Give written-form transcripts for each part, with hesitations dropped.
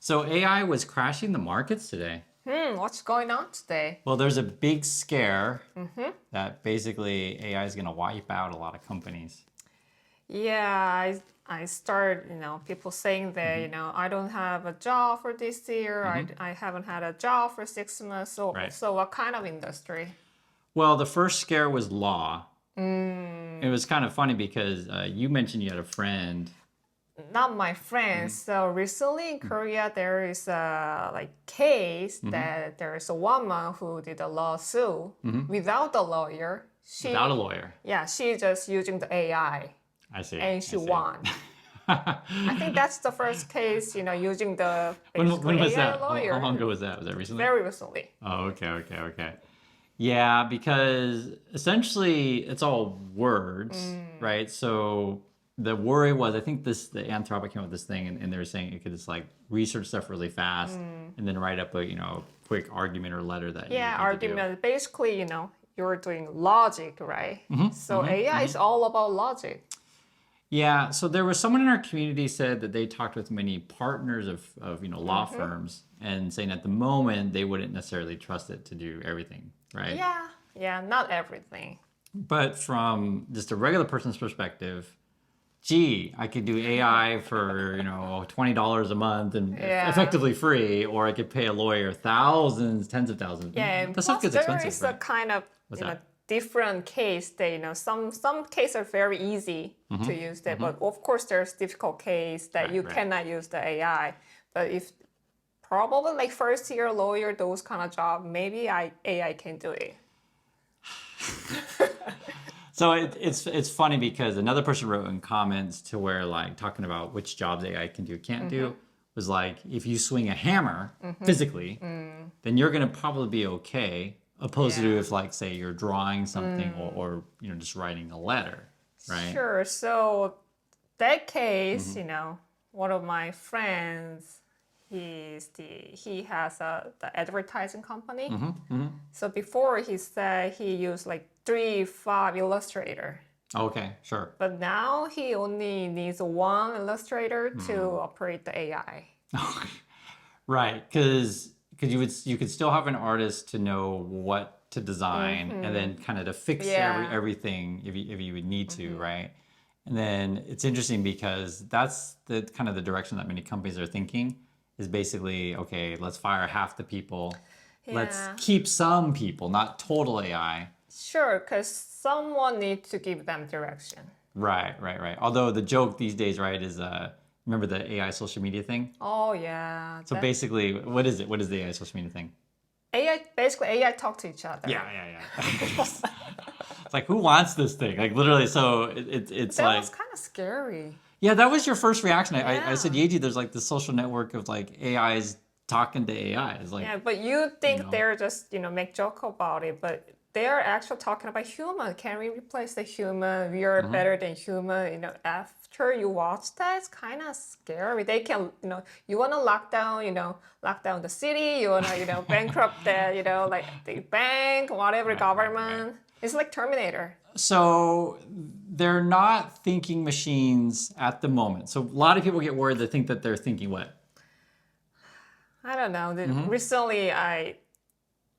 So AI was crashing the markets today. What's going on today? Well, there's a big scare that basically AI is going to wipe out a lot of companies. Yeah, I start, people saying that, I don't have a job for this year. I haven't had a job for 6 months. So, Right. so what kind of industry? Well, the first scare was law. It was kind of funny because you mentioned you had a friend. Not my friends. So recently in Korea, there is a case that there is a woman who did a lawsuit without a lawyer. Without a lawyer. Yeah, she just using the AI. I see. And she I see. won. I think that's the first case, using the When basically was AI that? lawyer. How long ago was that? Was that recently? Very recently. Oh, okay. Yeah, because essentially it's all words, right? So the worry was, I think the Anthropic came up with this thing, and they were saying it could just like research stuff really fast, and then write up a quick argument or letter that Yeah, you need to do. argument. Basically, you're doing logic, right? So AI is all about logic. Yeah, so there was someone in our community said that they talked with many partners of law firms and saying at the moment they wouldn't necessarily trust it to do everything, right? Yeah, not everything. But from just a regular person's perspective, gee, I could do AI for, $20 a month and Yeah. effectively free, or I could pay a lawyer thousands, tens of thousands. Yeah, and That stuff plus gets there expensive, is a right? kind of What's that? different case that some cases are very easy to use that, but of course there's difficult case that Right, you right. cannot use the AI. But if probably like first year lawyer, those kind of job, maybe AI can do it. So it's funny because another person wrote in comments to where like talking about which jobs AI can do, can't do, was like if you swing a hammer physically, then you're gonna probably be okay. Opposed to Yeah. if like say you're drawing something or just writing a letter, right? Sure. So that case, one of my friends, he has the advertising company. So before he said he used like 3-5 Illustrator, Okay, sure. but now he only needs one Illustrator to operate the AI. Right, because you could still have an artist to know what to design and then kind of to fix Yeah. everything if you would need to, right? And then it's interesting because that's the kind of the direction that many companies are thinking is basically, okay, let's fire half the people. Let's Yeah. keep some people, not total AI. Sure, because someone needs to give them direction. Right. Although the joke these days, right, is remember the AI social media thing? Oh yeah. So basically, what is it? What is the AI social media thing? AI talk to each other. Yeah. It's like, who wants this thing? Like, literally, so it's That like... was kind of scary. Yeah, that was your first reaction. I said, Yeah. Yeji, there's like this social network of like AIs talking to AI. It's like, Yeah, but you think know. they're just, make joke about it, but they're actually talking about human. Can we replace the human? We are better than human. After you watch that, it's kind of scary. They can, you want to lock down the city. You want to, bankrupt the, like the bank, whatever, government. right. It's like Terminator. So they're not thinking machines at the moment. So a lot of people get worried. They think that they're thinking what? I don't know. Recently,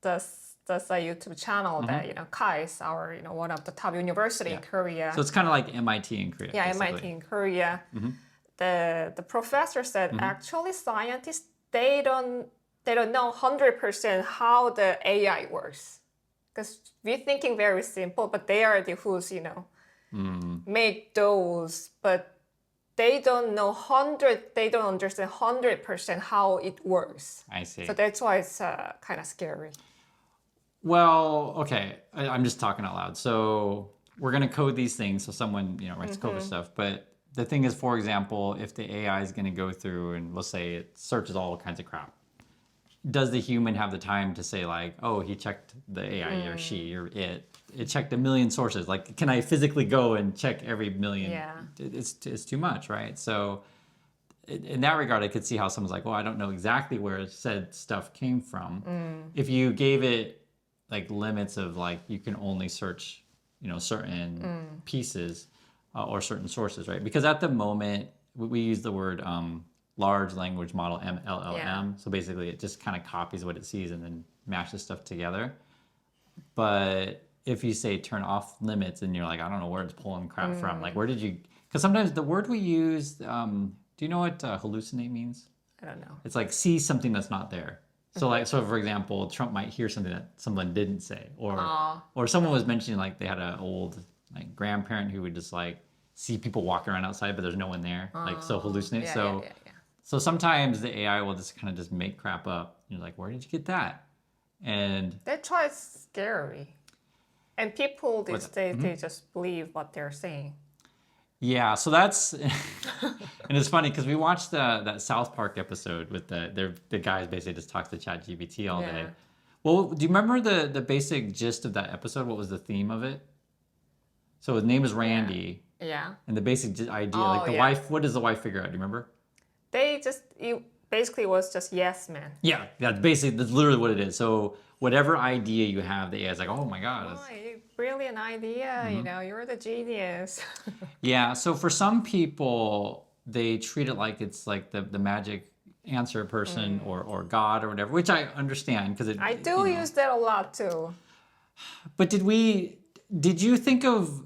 there's a YouTube channel that KAI's our one of the top university in Korea. So it's kind of like MIT in Korea. Yeah, basically. MIT in Korea. The professor said actually scientists they don't know 100% how the AI works because we're thinking very simple, but they are the who's made those, but they don't know they don't understand 100% how it works. I see. So that's why it's kind of scary. Well, okay. I'm just talking out loud. So we're going to code these things. So someone, writes code or stuff. But the thing is, for example, if the AI is going to go through and let's say it searches all kinds of crap, does the human have the time to say like, oh, he checked the AI or she or it checked a million sources. Like, can I physically go and check every million? Yeah. It's too much, right? So in that regard, I could see how someone's like, well, I don't know exactly where said stuff came from. If you gave it like limits of like you can only search certain pieces or certain sources, right? Because at the moment we use the word large language model, LLM. Yeah. So basically, it just kind of copies what it sees and then mashes stuff together. But if you say turn off limits and you're like, I don't know where it's pulling crap from. Like, where did you? Because sometimes the word we use, do you know what hallucinate means? I don't know. It's like see something that's not there. So like, so for example, Trump might hear something that someone didn't say, or someone was mentioning like they had an old like grandparent who would just like see people walking around outside, but there's no one there, like so hallucinate. So sometimes the AI will just kind of just make crap up. You're like, where did you get that? And That's why it's scary. And people these days, they just believe what they're saying. yeah, so that's and it's funny because we watched that South Park episode with the guys basically just talks to ChatGPT all day. Well, do you remember the basic gist of that episode? What was the theme of it? So his name is Randy. Yeah. And the basic idea, like the wife, what does the wife figure out? Do you remember? It basically was just yes man. Yeah, that's literally what it is. So whatever idea you have, the AI is like, oh my God. Oh, brilliant idea, you know, you're the genius. Yeah, so for some people, they treat it like it's like the magic answer person or God or whatever, which I understand because I do use that a lot too. But did you think of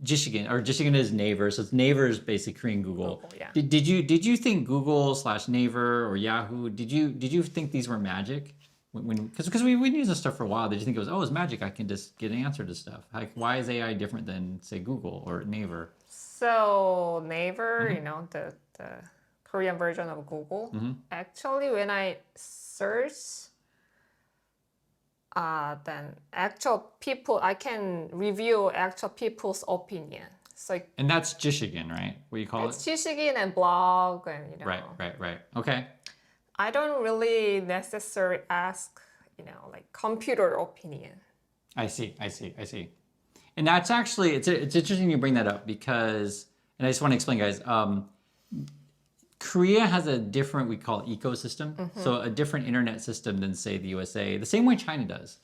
Jishigen, or Jishigen is Naver, so it's Naver is basically Korean Google. Yeah. Did you think Google/Naver or Yahoo? Did you think these were magic? Because we've been using this stuff for a while. Did you think it was it's magic? I can just get an answer to stuff. Like why is AI different than say Google or Naver? So Naver, you know, the Korean version of Google. Actually, when I search, then actual people, I can review actual people's opinion. So and that's Jishigen, right? What you call it's it? Jishigen and blog and Right. Okay. I don't really necessarily ask, you know, like computer opinion. I see. And that's actually it's interesting you bring that up because, and I just want to explain, guys. Korea has a different, we call it ecosystem, so a different internet system than say the USA, the same way China does.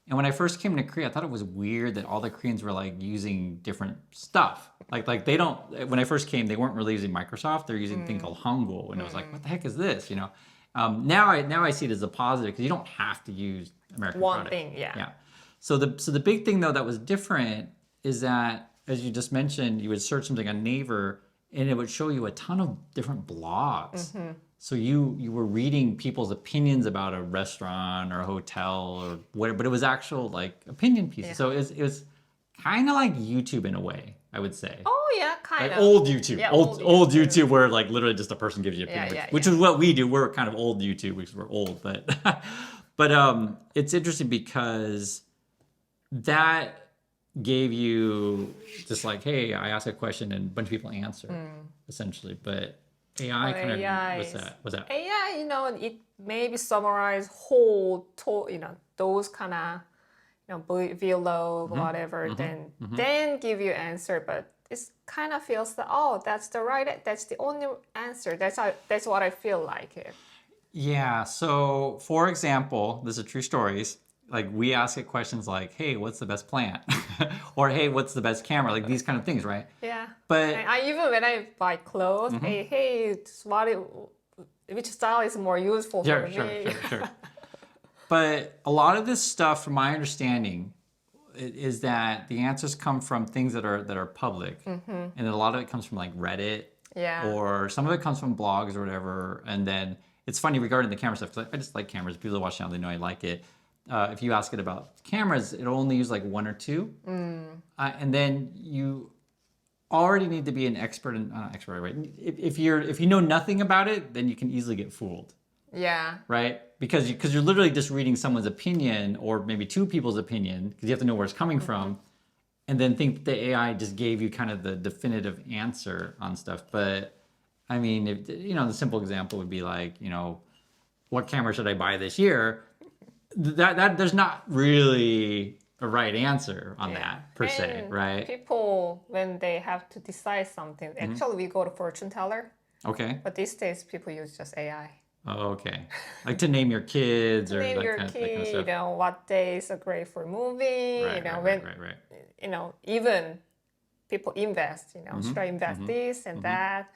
And when I first came to Korea, I thought it was weird that all the Koreans were like using different stuff. Like they don't. When I first came, they weren't really using Microsoft. They're using a thing called Hangul, and I was like, what the heck is this? You know. Now I see it as a positive because you don't have to use American One product. thing, yeah. So the big thing though that was different is that, as you just mentioned, you would search something on Naver and it would show you a ton of different blogs. So you were reading people's opinions about a restaurant or a hotel or whatever, but it was actual like opinion pieces. So it was kind of like YouTube in a way, I would say. Oh yeah, kind like of. Old YouTube. Yeah, old YouTube where like literally just a person gives you an opinion, which is what we do. We're kind of old YouTube because we're old, but it's interesting because that gave you just like, hey, I ask a question and a bunch of people answer essentially, but AI kind of what's that? AI, you know, it maybe summarize whole, you know, those kind of, you know, vlog, whatever, then give you answer, but it kind of feels that that's the only answer. That's what I feel like it. Yeah. So, for example, this is true stories. Like we ask it questions like, "Hey, what's the best plant?" or "Hey, what's the best camera?" Like these kind of things, right? Yeah. But and I even when I buy clothes, hey, which style is more useful for me? Sure. But a lot of this stuff, from my understanding, is that the answers come from things that are public, and then a lot of it comes from like Reddit, or some of it comes from blogs or whatever. And then it's funny regarding the camera stuff. 'Cause I just like cameras. People that watch channel, they know I like it. If you ask it about cameras, it'll only use like one or two, and then you already need to be an expert in expert, right? If you know nothing about it, then you can easily get fooled. Yeah. Right? Because you're literally just reading someone's opinion or maybe two people's opinion because you have to know where it's coming from, and then think the AI just gave you kind of the definitive answer on stuff. But I mean, the simple example would be like, what camera should I buy this year? That there's not really a right answer on that per se, right? People, when they have to decide something, actually we go to fortune teller. Okay. But these days people use just AI. Oh, okay. Like to name your kids or name that your kind kid, of stuff. you know, what days are great for moving, Right. You know, even people invest, should I invest this and that?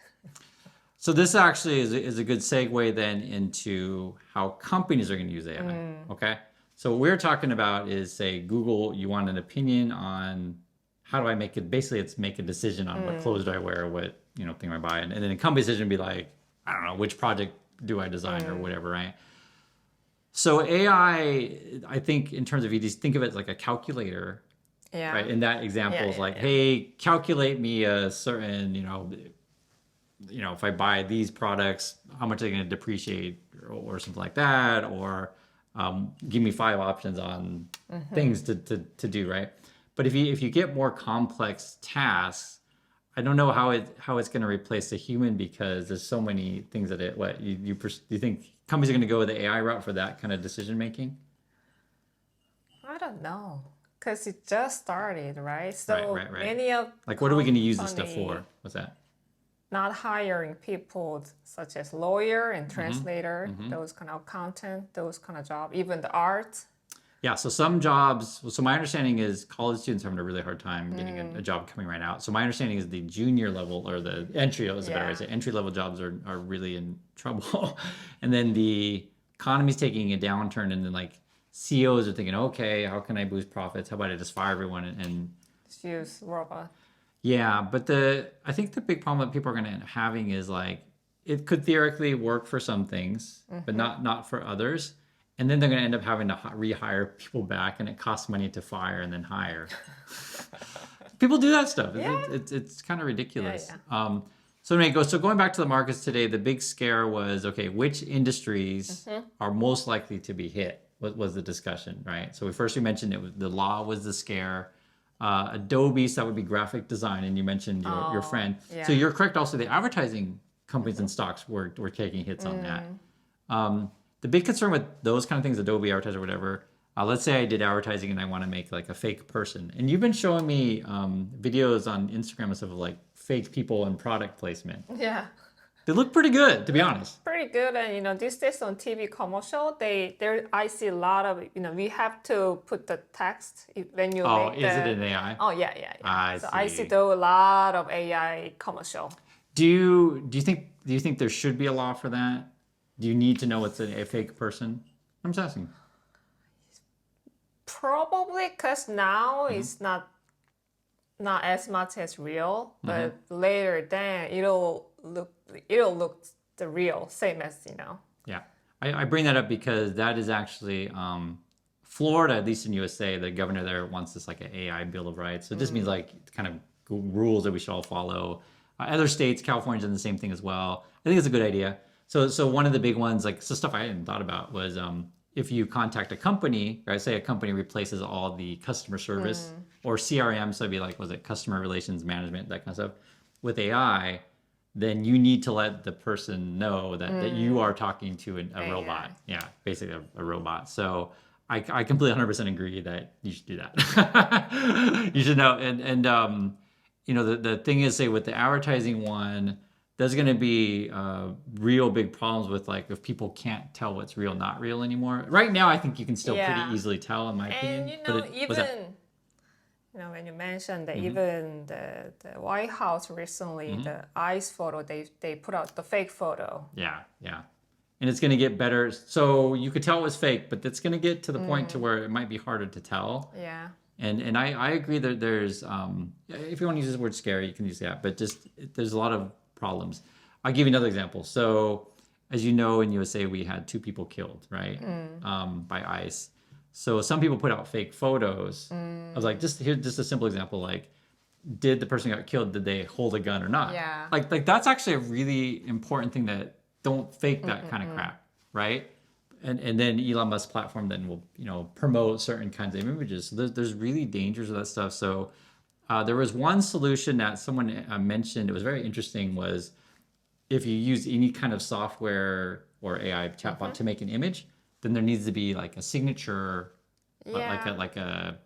So this actually is a good segue then into how companies are going to use AI. Okay. So what we're talking about is, say, Google, you want an opinion on how do I make it? Basically, it's make a decision on what clothes do I wear, what thing do I buy, and then a company decision would be like, I don't know, which project do I design or whatever, right? So I think in terms of, you just think of it like a calculator, Yeah. right? In that example, Yeah, is yeah, like, yeah. hey, calculate me a certain, if I buy these products, how much are they going to depreciate or something like that, or give me 5 options on things to do, right? But if you get more complex tasks, I don't know how it's going to replace a human, because there's so many things that you think companies are going to go with the AI route for that kind of decision making? I don't know, because it just started, right? So Right. many of Like, what are we going to use this stuff company for? What's that? not hiring people such as lawyer and translator, those kind of accountant, those kind of job, even the art. Yeah, so some jobs, so my understanding is college students are having a really hard time getting a job coming right out. So my understanding is the junior level, or the entry, is a better way to say, entry level jobs are really in trouble. And then the economy's taking a downturn, and then like CEOs are thinking, okay, how can I boost profits? How about I just fire everyone and Just use robot. yeah, but I think the big problem that people are going to end up having is, like, it could theoretically work for some things, but not for others. And then they're going to end up having to rehire people back, and it costs money to fire and then hire. People do that stuff. Yeah. It's kind of ridiculous. Yeah. So anyway, going back to the markets today, the big scare was, okay, which industries are most likely to be hit? Was the discussion, right? So we mentioned the law was the scare. Adobe, so that would be graphic design, and you mentioned your friend. yeah. So you're correct. Also, the advertising companies and stocks were taking hits on that. The big concern with those kind of things, Adobe advertiser, whatever. Let's say I did advertising and I want to make like a fake person, and you've been showing me videos on Instagram and stuff of like fake people and product placement. Yeah. They look pretty good, to be honest. Pretty good, and these days on TV commercial, I see a lot of we have to put the text when you Oh, make is it an AI? Oh yeah. I see see. though a lot of AI commercial. Do you think there should be a law for that? Do you need to know it's a fake person? I'm just asking. Probably because now it's not as much as real, but later then it'll look the real, same as Yeah, I bring that up because that is actually Florida, at least in USA, the governor there wants this like an AI Bill of Rights. So it just means like kind of rules that we should all follow. Other states, California's done the same thing as well. I think it's a good idea. So one of the big ones, like, so stuff I hadn't thought about was if you contact a company, right? Say a company replaces all the customer service or CRM, so it'd be like, was it customer relations management, that kind of stuff, with AI, then you need to let the person know that you are talking to a robot. Yeah, basically a robot. So I completely 100% agree that you should do that. You should know. And the thing is, say with the advertising one, there's going to be real big problems with, like, if people can't tell what's real, not real anymore. Right now, I think you can still pretty easily tell, in my opinion. And even when you mentioned that even the White House recently, the ICE photo, they put out the fake photo. Yeah. And it's going to get better. So you could tell it was fake, but it's going to get to the point to where it might be harder to tell. Yeah. And I agree that there's, if you want to use the word scary, you can use that, but just there's a lot of problems. I'll give you another example. So as you know, in USA, we had 2 people killed, right? By ICE. So some people put out fake photos. I was like, just a simple example, like, did the person who got killed, did they hold a gun or not? Yeah. Like that's actually a really important thing, that don't fake that kind of crap, right? And then Elon Musk's platform then will promote certain kinds of images. So there's really dangers of that stuff. So there was one solution that someone mentioned, it was very interesting, was if you use any kind of software or AI chatbot to make an image, then there needs to be like a signature, like a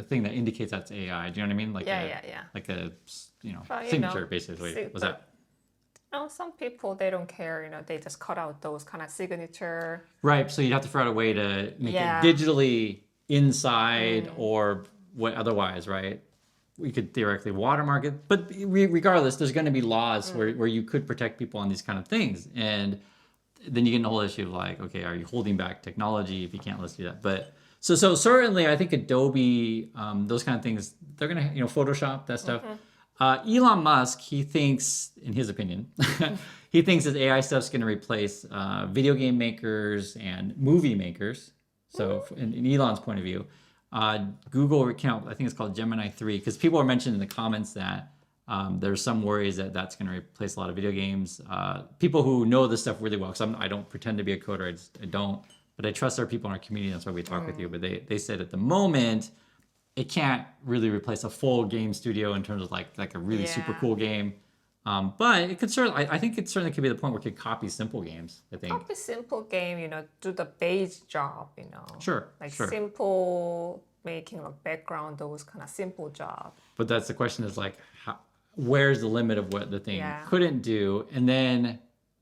thing that indicates that's AI. Do you know what I mean? Like like a signature, basically. Was that? Some people, they don't care, they just cut out those kind of signature. Right, so you'd have to figure out a way to make it digitally inside or what otherwise, right? we could theoretically watermark it, but regardless, there's going to be laws where you could protect people on these kind of things, and then you get in the whole issue of like, okay, are you holding back technology if you can't let's do that? But so certainly, I think Adobe, those kind of things, they're gonna Photoshop that stuff. Elon Musk, he thinks, in his opinion, he thinks that AI stuff's gonna replace video game makers and movie makers. So in Elon's point of view, Google account, I think it's called Gemini 3, because people are mentioning in the comments that there's some worries that that's going to replace a lot of video games. People who know this stuff really well, because I don't pretend to be a coder, I don't, but I trust our people in our community. That's why we talk with you. But they said at the moment, it can't really replace a full game studio in terms of like a really super cool game. But it could certainly, I think it certainly could be the point where it could copy simple games, I think. Copy simple game, do the base job, Sure. Like sure. simple making a background, those kind of simple job. But that's the question is like, where's the limit of what the thing couldn't do? And then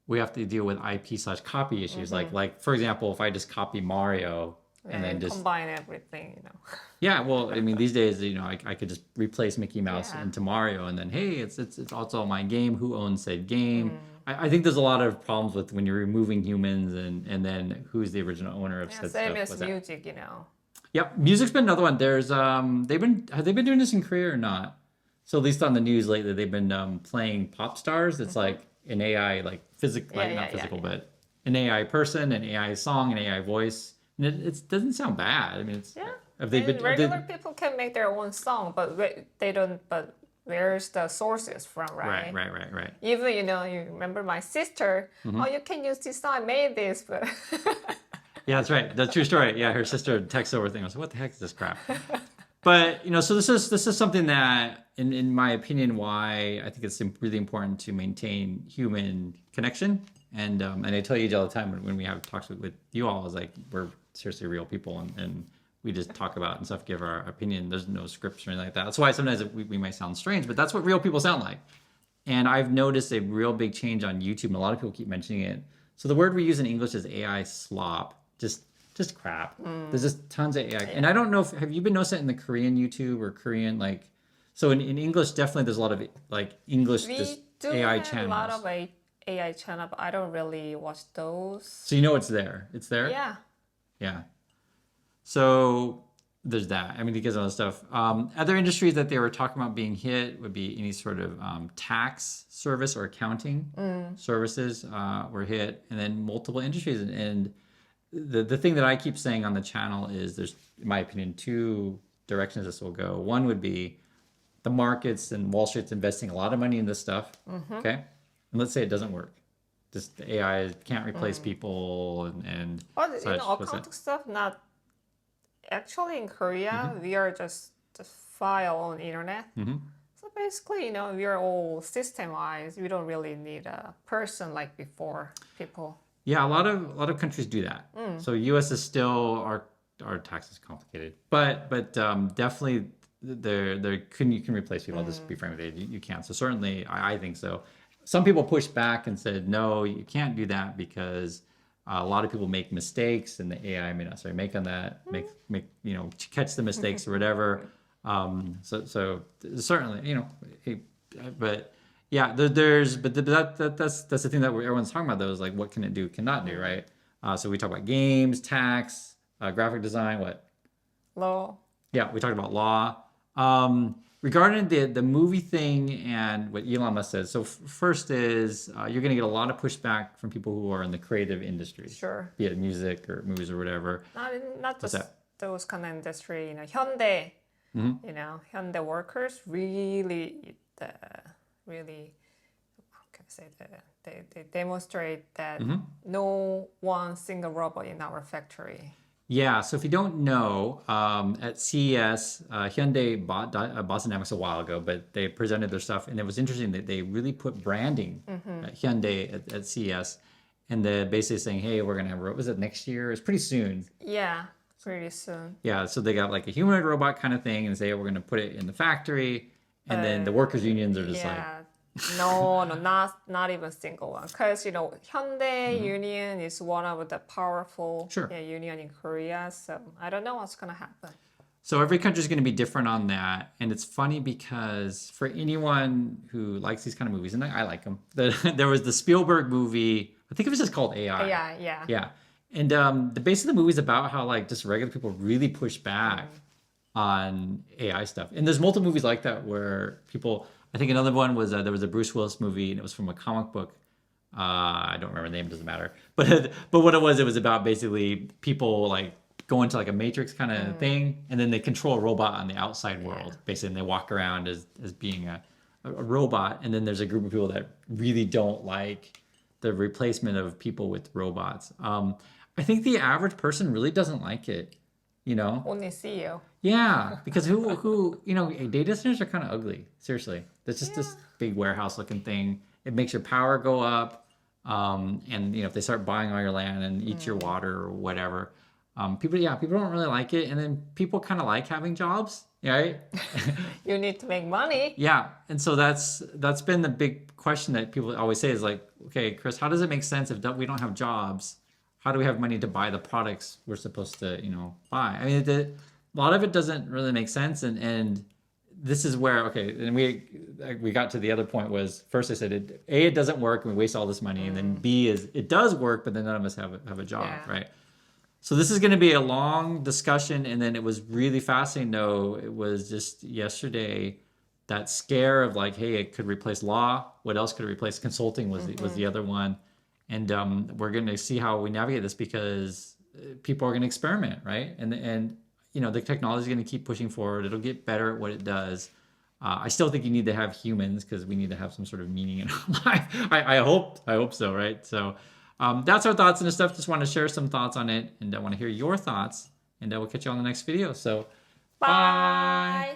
we have to deal with IP/copy issues. Like for example, if I just copy Mario and then just combine everything, Yeah, well, I mean, these days, I could just replace Mickey Mouse into Mario, and then hey, it's also my game. Who owns said game? I think there's a lot of problems with when you're removing humans, and then who's the original owner of said same stuff. as music, Yep, music's been another one. There's have they been doing this in Korea or not? So at least on the news lately, they've been playing pop stars. It's like an AI, like physical, not physical, but an AI person, an AI song, an AI voice. And it doesn't sound bad. I mean, it's have they been regular people can make their own song, but they don't. But where's the sources from, right? Right. Even you remember my sister. Oh, you can use this song. I made this, but. Yeah, that's right. That's true story. Yeah, her sister texts over thing. I was like, what the heck is this crap? But so this is something that, in my opinion, why I think it's really important to maintain human connection. And I tell you all the time when we have talks with you all, is like we're seriously real people, and we just talk about and stuff, give our opinion. There's no scripts or anything like that. That's why sometimes we might sound strange, but that's what real people sound like. And I've noticed a real big change on YouTube, and a lot of people keep mentioning it. So the word we use in English is AI slop. Just crap. There's just tons of AI. And I don't know have you been noticing it in the Korean YouTube or Korean, like, so in English, definitely there's a lot of like English AI channels. A lot of AI channel, but I don't really watch those. So it's there. It's there? Yeah. Yeah. So there's that. I mean, because of other stuff. Other industries that they were talking about being hit would be any sort of tax service or accounting services were hit, and then multiple industries. And the thing that I keep saying on the channel is there's, in my opinion, two directions this will go. One would be the markets and Wall Street's investing a lot of money in this stuff. Okay. And let's say it doesn't work. Just the AI can't replace people and such. Accounting stuff, not actually in Korea, we are just file on internet. So basically, we are all systemized. We don't really need a person like before, people. Yeah, a lot of countries do that. So U.S. is still our tax is complicated, but definitely you can replace people. I'll just be frank with you. You can't. So certainly, I think so. Some people pushed back and said, no, you can't do that because a lot of people make mistakes, and the AI may not necessarily make on that, make catch the mistakes or whatever. So certainly, but. Yeah, that's the thing that everyone's talking about though, is like what can it do, cannot do, right? So we talk about games, tax, graphic design, what? Law. Yeah, we talked about law. Regarding the movie thing and what Elon Musk said. So first is you're going to get a lot of pushback from people who are in the creative industry. Sure. Be it music or movies or whatever. Not just those kind of industry. Hyundai. Hyundai workers really how can I say that they demonstrate that no one single robot in our factory. Yeah, so if you don't know, at CES, Hyundai bought Boston Dynamics a while ago, but they presented their stuff, and it was interesting that they really put branding at Hyundai at CES, and they're basically saying, hey, we're going to have, was it next year? It's pretty soon. Yeah, pretty soon. Yeah, so they got like a humanoid robot kind of thing, and say, we're going to put it in the factory. And then the workers' unions are just like... No, not even single one. Because, Hyundai Union is one of the powerful union in Korea. So I don't know what's going to happen. So every country is going to be different on that. And it's funny because for anyone who likes these kind of movies, and I like them, there was the Spielberg movie, I think it was just called AI. AI, yeah. Yeah. And the base of the movie is about how like just regular people really push back on AI stuff. And there's multiple movies like that where people, I think another one was, there was a Bruce Willis movie and it was from a comic book. I don't remember the name, doesn't matter. But what it was about basically people like go into like a matrix kind of thing, and then they control a robot on the outside world, basically, and they walk around as being a robot. And then there's a group of people that really don't like the replacement of people with robots. I think the average person really doesn't like it, you know? Only CEO. Yeah, because who data centers are kind of ugly. Seriously, that's just this big warehouse looking thing. It makes your power go up, and if they start buying all your land and eat your water or whatever, people don't really like it. And then people kind of like having jobs, right? You need to make money. Yeah, and so that's been the big question that people always say is like, okay, Chris, how does it make sense if we don't have jobs? How do we have money to buy the products we're supposed to buy? I mean, a lot of it doesn't really make sense, and this is where and we got to the other point was first I said it doesn't work and we waste all this money, and then B is it does work, but then none of us have a job, right? So this is going to be a long discussion, and then it was really fascinating though. It was just yesterday that scare of like, hey, it could replace law. What else could it replace? Consulting was the other one, and we're going to see how we navigate this because people are going to experiment, right? And the technology is going to keep pushing forward. It'll get better at what it does. I still think you need to have humans because we need to have some sort of meaning in our life. I hope so, right? So that's our thoughts and stuff. Just want to share some thoughts on it, and I want to hear your thoughts. And we'll catch you on the next video. So, bye.